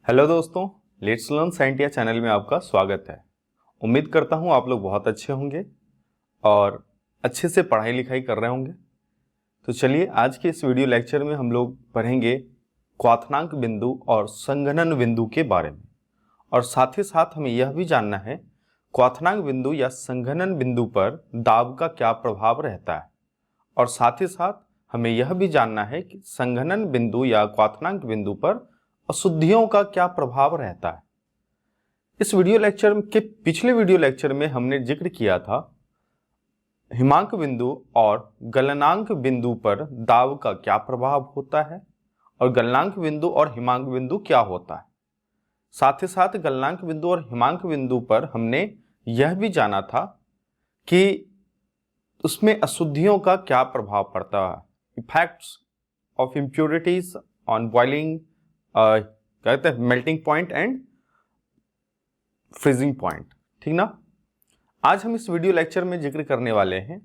Hello दोस्तों, let's learn scientia channel में आपका स्वागत है। उम्मीद करता हूँ आप लोग बहुत अच्छे होंगे और अच्छे से पढ़ाई लिखाई कर रहे होंगे। तो चलिए आज के इस वीडियो लेक्चर में हम लोग पढ़ेंगे क्वाथनांक बिंदु और संघनन बिंदु के बारे में, और साथ ही साथ हमें यह भी जानना है क्वाथनांक बिंदु या संघनन बिंदु पर दाब का क्या प्रभाव रहता है, और साथ ही साथ हमें यह भी जानना है कि संघनन बिंदु या क्वाथनांक बिंदु पर अशुद्धियों का क्या प्रभाव रहता है। इस वीडियो लेक्चर के पिछले वीडियो लेक्चर में हमने जिक्र किया था हिमांक बिंदु और गलनांक बिंदु पर दाब का क्या प्रभाव होता है और गलनांक बिंदु और हिमांक बिंदु क्या होता है। साथ ही साथ गलनांक बिंदु और हिमांक बिंदु पर हमने यह भी जाना था कि उसमें अशुद्धियों का क्या प्रभाव पड़ता है, effects of impurities on boiling, कहते हैं melting point and freezing point. ठीक ना। आज हम इस वीडियो लेक्चर में जिक्र करने वाले हैं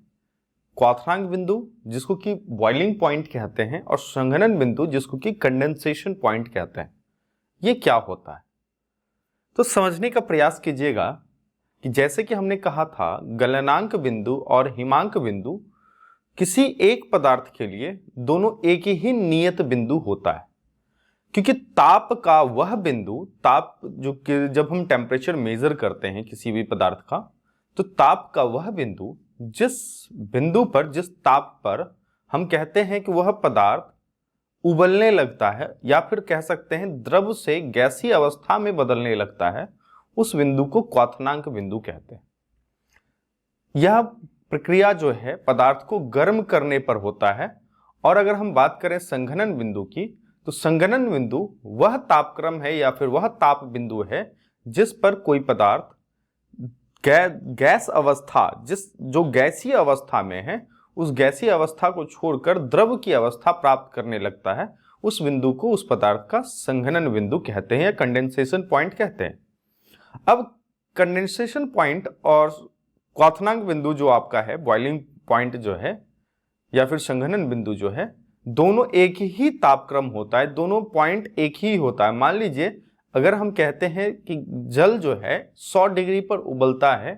क्वाथनांक बिंदु जिसको कि बॉइलिंग पॉइंट कहते हैं और संघनन बिंदु जिसको कि कंडेंसेशन पॉइंट कहते हैं। ये क्या होता है तो समझने का प्रयास कीजिएगा कि जैसे कि हमने कहा था गलनांक बिंदु और हिमांक बिंदु किसी एक पदार्थ के लिए दोनों एक ही नियत बिंदु होता है, क्योंकि ताप का वह बिंदु, ताप जो कि जब हम टेम्परेचर मेजर करते हैं किसी भी पदार्थ का, तो ताप का वह बिंदु जिस बिंदु पर, जिस ताप पर हम कहते हैं कि वह पदार्थ उबलने लगता है या फिर कह सकते हैं द्रव से गैसीय अवस्था में बदलने लगता है, उस बिंदु को क्वाथनांक बिंदु कहते हैं। यह प्रक्रिया जो है पदार्थ को गर्म करने पर होता है। और अगर हम बात करें संघनन बिंदु की, तो संघनन बिंदु वह तापक्रम है या फिर वह ताप बिंदु है जिस पर कोई पदार्थ गैस अवस्था, जो गैसीय अवस्था में है, उस गैसीय अवस्था को छोड़कर द्रव की अवस्था प्राप्त करने लगता है। उस बिंदु को, उस पदार्थ का संघनन बिंदु कहते हैं या कंडेंसेशन पॉइंट कहते हैं। अब कंडेंसेशन पॉइंट और क्वाथनांक बिंदु जो आपका है, बॉइलिंग पॉइंट जो है या फिर संघनन बिंदु जो है, दोनों एक ही तापक्रम होता है, दोनों पॉइंट एक ही होता है। मान लीजिए अगर हम कहते हैं कि जल जो है 100 डिग्री पर उबलता है,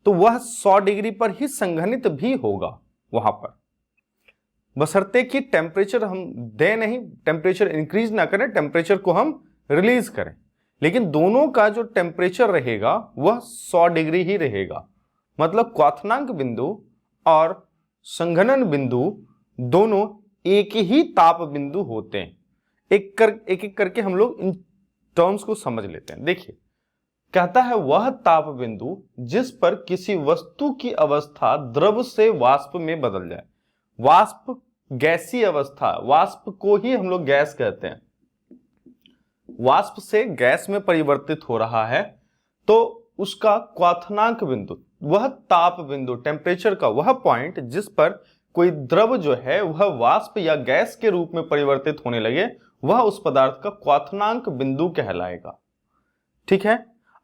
तो वह 100 डिग्री पर ही संघनित भी होगा वहां पर, बशर्ते कि टेम्परेचर हम दे नहीं, टेम्परेचर इंक्रीज ना करें, टेम्परेचर को हम रिलीज करें, लेकिन दोनों का जो टेम्परेचर रहेगा वह 100 डिग्री ही रहेगा। मतलब क्वाथनांक बिंदु और संघनन बिंदु दोनों एक ही ताप बिंदु होते हैं। एक एक करके हम लोग इन टर्म्स को समझ लेते हैं। देखिए, कहता है वह ताप बिंदु जिस पर किसी वस्तु की अवस्था द्रव से वाष्प में बदल जाए। वाष्प गैसीय अवस्था, वाष्प को ही हम लोग गैस कहते हैं, वाष्प से गैस में परिवर्तित हो रहा है, तो उसका क्वाथनांक बिंदु, वह ताप बिंदु, टेम्परेचर का वह पॉइंट जिस पर कोई द्रव जो है वह वाष्प या गैस के रूप में परिवर्तित होने लगे, वह उस पदार्थ का क्वाथनांक बिंदु कहलाएगा। ठीक है।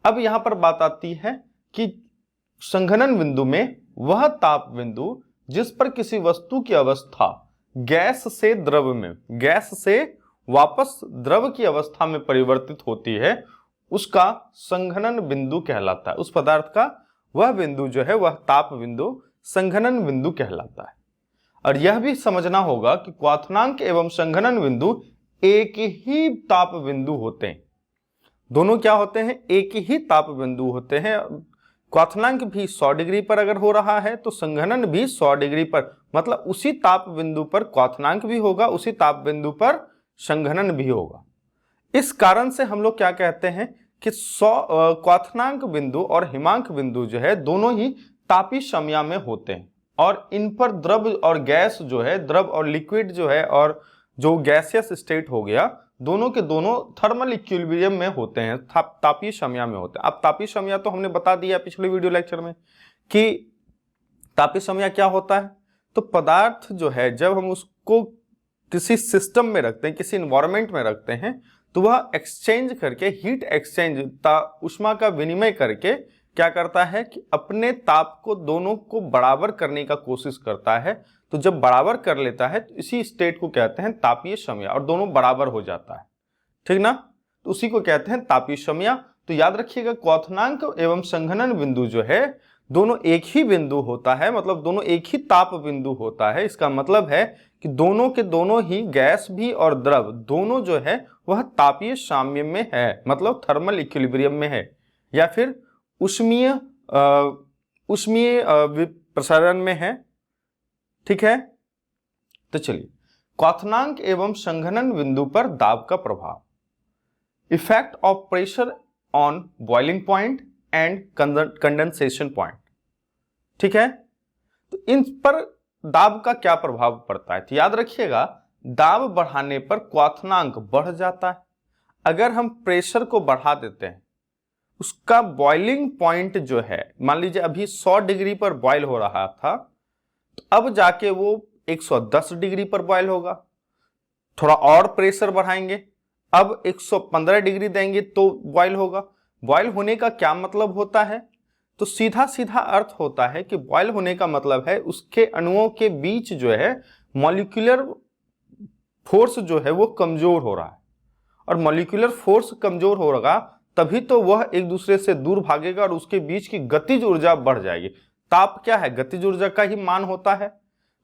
अब यहां पर बात आती है कि संघनन बिंदु में वह ताप बिंदु जिस पर किसी वस्तु की अवस्था गैस से द्रव में, गैस से वापस द्रव की अवस्था में परिवर्तित होती है, उसका संघनन बिंदु कहलाता है। उस पदार्थ का वह बिंदु जो है वह ताप बिंदु संघनन बिंदु कहलाता है। और यह भी समझना होगा कि क्वाथनांक एवं संघनन बिंदु एक ही ताप बिंदु होते हैं। दोनों क्या होते हैं? एक ही ताप बिंदु होते हैं। क्वाथनांक भी 100 डिग्री पर अगर हो रहा है तो संघनन भी 100 डिग्री पर, मतलब उसी ताप बिंदु पर क्वाथनांक भी होगा, उसी ताप बिंदु पर संघनन भी होगा। इस कारण से हम लोग क्या कहते हैं कि क्वाथनांक बिंदु और हिमांक बिंदु जो है दोनों ही तापीय समया में होते हैं, और इन पर द्रव और गैस जो है, द्रव और लिक्विड जो है, और जो गैसियस स्टेट हो गया, दोनों के दोनों थर्मल इक्विलिब्रियम में होते हैं, तापीय समया में होते हैं। अब तापीय समया तो हमने बता दिया पिछले वीडियो लेक्चर में कि तापीय समया क्या होता है। तो पदार्थ जो है जब हम उसको किसी सिस्टम में रखते हैं, किसी इन्वायरमेंट में रखते हैं, तो वह एक्सचेंज करके, हीट एक्सचेंज, उष्मा का विनिमय करके क्या करता है कि अपने ताप को दोनों को बराबर करने का कोशिश करता है। तो जब बराबर कर लेता है तो इसी स्टेट को कहते हैं तापीय समया, और दोनों बराबर हो जाता है। ठीक ना। तो उसी को कहते हैं तापीय समया। तो याद रखिएगा क्वथनांक एवं संघनन बिंदु जो है दोनों एक ही बिंदु होता है, मतलब दोनों एक ही ताप बिंदु होता है। इसका मतलब है कि दोनों के दोनों ही गैस भी और द्रव दोनों जो है वह तापीय साम्य में है, मतलब थर्मल इक्विलिब्रियम में है, या फिर उष्मीय प्रसारण में है। ठीक है, तो चलिए क्वथनांक एवं संघनन बिंदु पर दाब का प्रभाव, effect of pressure on boiling point and condensation point. ठीक है, तो इन पर दाब का क्या प्रभाव पड़ता है? तो याद रखिएगा दाब बढ़ाने पर क्वथनांक बढ़ जाता है। अगर हम प्रेशर को बढ़ा देते हैं, उसका बॉइलिंग पॉइंट जो है, मान लीजिए अभी 100 डिग्री पर बॉयल हो रहा था, तो अब जाके वो 110 डिग्री पर बॉयल होगा। थोड़ा और प्रेशर बढ़ाएंगे, अब 115 डिग्री देंगे तो बॉयल होगा। बॉयल होने का क्या मतलब होता है? तो सीधा सीधा अर्थ होता है कि बॉयल होने का मतलब है उसके अणुओं के बीच जो है मॉलिक्यूलर फोर्स जो है वो कमजोर हो रहा है, और मॉलिक्यूलर फोर्स कमजोर होगा तभी तो वह एक दूसरे से दूर भागेगा और उसके बीच की गतिज ऊर्जा बढ़ जाएगी। ताप क्या है? गतिज ऊर्जा का ही मान होता है।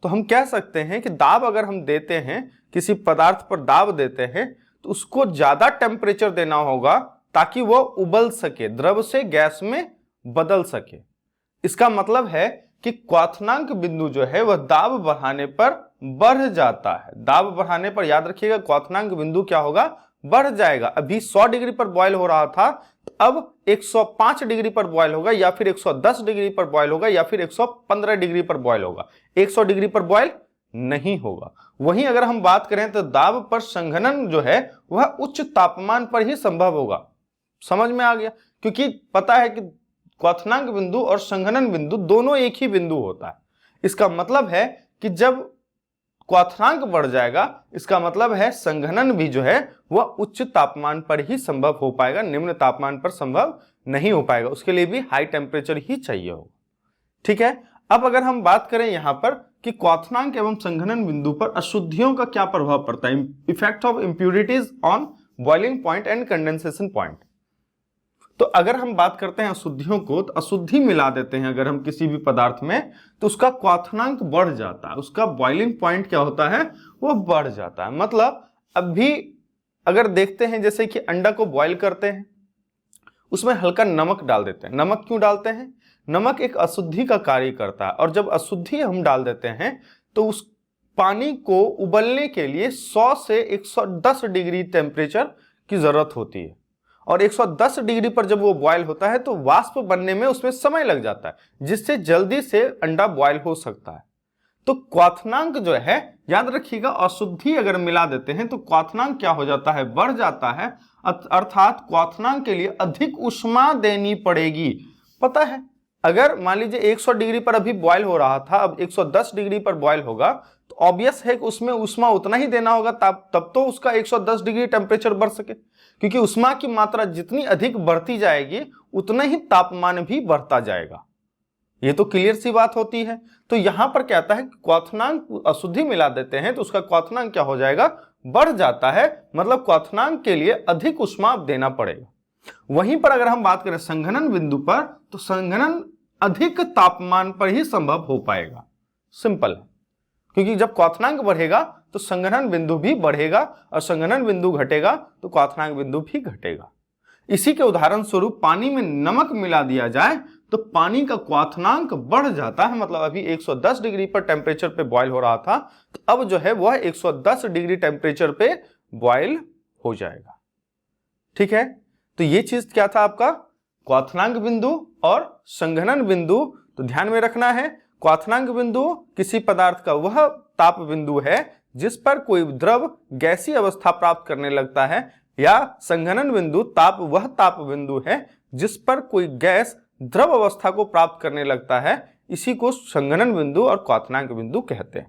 तो हम कह सकते हैं कि दाब अगर हम देते हैं, किसी पदार्थ पर दाब देते हैं, तो उसको ज्यादा टेम्परेचर देना होगा ताकि वह उबल सके, द्रव से गैस में बदल सके। इसका मतलब है कि क्वथनांक बिंदु जो है वह दाब बढ़ाने पर बढ़ जाता है। दाब बढ़ाने पर याद रखिएगा क्वथनांक बिंदु क्या होगा? बढ़ जाएगा। अभी 100 डिग्री पर बॉयल हो रहा था, तो अब 105 डिग्री पर बॉयल होगा, या फिर 110 डिग्री पर बॉयल होगा, या फिर 115 डिग्री पर बॉयल होगा। 100 डिग्री पर बॉयल नहीं होगा। वहीं अगर हम बात करें तो दाब पर संघनन जो है वह उच्च तापमान पर ही संभव होगा। समझ में आ गया? क्योंकि पता है कि क्वथनांक बिंदु और संघनन बिंदु दोनों एक ही बिंदु होता है। इसका मतलब है कि जब क्वथनांक बढ़ जाएगा, इसका मतलब है संघनन भी जो है वह उच्च तापमान पर ही संभव हो पाएगा, निम्न तापमान पर संभव नहीं हो पाएगा। उसके लिए भी हाई टेम्परेचर ही चाहिए होगा। ठीक है, अब अगर हम बात करें यहां पर कि क्वथनांक एवं संघनन बिंदु पर अशुद्धियों का क्या प्रभाव पड़ता है, effect of impurities on boiling point and condensation point. तो अगर हम बात करते हैं अशुद्धियों को, तो अशुद्धि मिला देते हैं अगर हम किसी भी पदार्थ में, तो उसका क्वथनांक बढ़ जाता है, उसका बॉइलिंग पॉइंट क्या होता है वो बढ़ जाता है। मतलब अभी अगर देखते हैं जैसे कि अंडा को बॉईल करते हैं, उसमें हल्का नमक डाल देते हैं। नमक क्यों डालते हैं? नमक एक अशुद्धि का कार्य करता है, और जब अशुद्धि हम डाल देते हैं तो उस पानी को उबलने के लिए 100 से 110 डिग्री टेम्परेचर की जरूरत होती है, और 110 डिग्री पर जब वो बॉयल होता है तो वाष्प बनने में उसमें समय लग जाता है, जिससे जल्दी से अंडा बॉयल हो सकता है। तो क्वथनांक जो है, याद रखिएगा अशुद्धि अगर मिला देते हैं तो क्वथनांक क्या हो जाता है? बढ़ जाता है। अर्थात क्वथनांक के लिए अधिक ऊष्मा देनी पड़ेगी। पता है, अगर मान लीजिए 100 डिग्री पर अभी बॉयल हो रहा था, अब 110 डिग्री पर बॉयल होगा, तो ऑब्वियस है कि उसमें ऊष्मा उतना ही देना होगा तब तो उसका 110 डिग्री टेम्परेचर बढ़ सके, क्योंकि ऊष्मा की मात्रा जितनी अधिक बढ़ती जाएगी उतना ही तापमान भी बढ़ता जाएगा। ये तो क्लियर सी बात होती है। तो यहां पर क्या आता है, क्वथनांक अशुद्धि मिला देते हैं तो उसका क्वथनांक क्या हो जाएगा? बढ़ जाता है। मतलब क्वथनांक के लिए अधिक ऊष्मा देना पड़ेगा। वहीं पर अगर हम बात करें संघनन बिंदु पर, तो संघनन अधिक तापमान पर ही संभव हो पाएगा। सिंपल है, क्योंकि जब क्वथनांक बढ़ेगा तो संघनन बिंदु भी बढ़ेगा, और संघनन बिंदु घटेगा तो क्वथनांक बिंदु भी घटेगा। इसी के उदाहरण स्वरूप पानी में नमक मिला दिया जाए तो पानी का क्वथनांक बढ़ जाता है। मतलब अभी 110 डिग्री पर टेम्परेचर पे बॉयल हो रहा था, तो अब जो है वह 110 डिग्री टेम्परेचर पे बॉयल हो जाएगा। ठीक है, तो ये चीज क्या था आपका? क्वथनांक बिंदु और संघनन बिंदु। तो ध्यान में रखना है, क्वथनांक बिंदु किसी पदार्थ का वह ताप बिंदु है जिस पर कोई द्रव गैसीय अवस्था प्राप्त करने लगता है, या संघनन बिंदु वह ताप बिंदु है जिस पर कोई गैस द्रव अवस्था को प्राप्त करने लगता है। इसी को संघनन बिंदु और क्वथनांक बिंदु कहते हैं।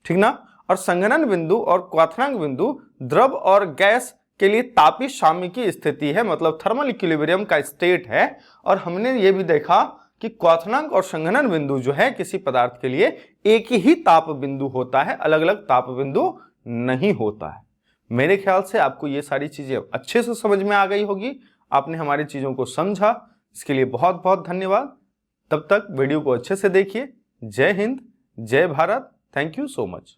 ठीक ना? और संघनन बिंदु और क्वथनांक बिंदु द्रव और गैस के लिए तापीय साम्य की स्थिति है, मतलब थर्मल इक्विलिब्रियम का स्टेट है। और हमने ये भी देखा कि क्वथनांक और संघनन बिंदु जो है किसी पदार्थ के लिए एक ही ताप बिंदु होता है, अलग अलग ताप बिंदु नहीं होता है। मेरे ख्याल से आपको ये सारी चीजें अच्छे से समझ में आ गई होगी, आपने हमारी चीजों को समझा, इसके लिए बहुत बहुत धन्यवाद। तब तक वीडियो को अच्छे से देखिए। जय हिंद, जय Bharat, thank you so much.